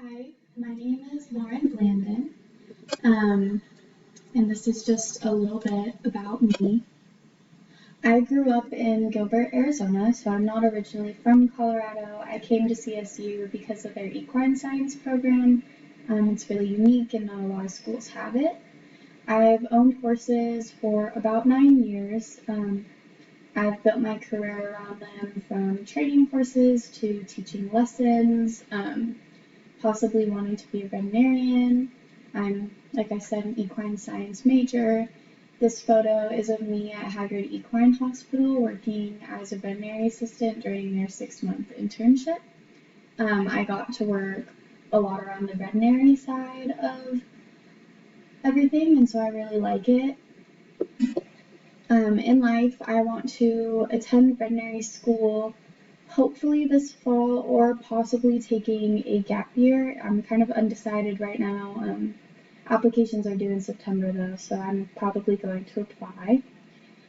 Hi, my name is Lauren Blandon, um, and this is just a little bit about me. I grew up in Gilbert, Arizona, so I'm not originally from Colorado. I came to CSU because of their equine science program. It's really unique and not a lot of schools have it. I've owned horses for about 9 years. I've built my career around them from training horses to teaching lessons, possibly wanting to be a veterinarian. I'm, like I said, an equine science major. This photo is of me at Haggard Equine Hospital working as a veterinary assistant during their 6-month internship. I got to work a lot around the veterinary side of everything, and so I really like it. In life, I want to attend veterinary school hopefully this fall or possibly taking a gap year. I'm kind of undecided right now. Applications are due in September though, so I'm probably going to apply.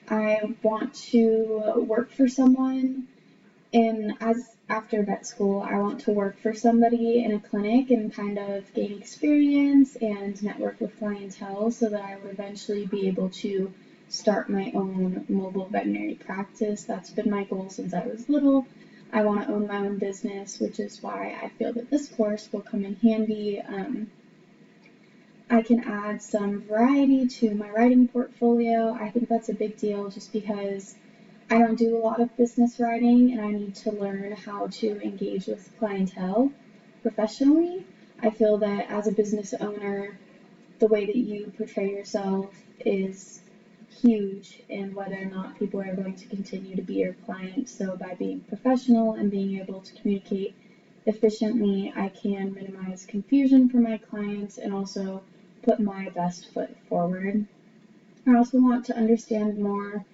I want to work for someone after vet school, I want to work for somebody in a clinic and kind of gain experience and network with clientele so that I would eventually be able to start my own mobile veterinary practice. That's been my goal since I was little. I want to own my own business, which is why I feel that this course will come in handy. I can add some variety to my writing portfolio. I think that's a big deal just because I don't do a lot of business writing and I need to learn how to engage with clientele professionally. I feel that as a business owner, the way that you portray yourself is huge in whether or not people are going to continue to be your client. So by being professional and being able to communicate efficiently, I can minimize confusion for my clients and also put my best foot forward. I also want to understand more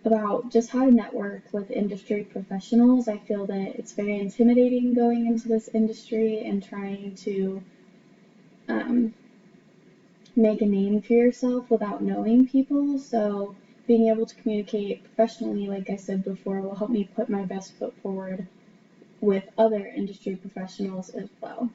about just how to network with industry professionals. I feel that it's very intimidating going into this industry and trying to make a name for yourself without knowing people. So being able to communicate professionally, like I said before, will help me put my best foot forward with other industry professionals as well.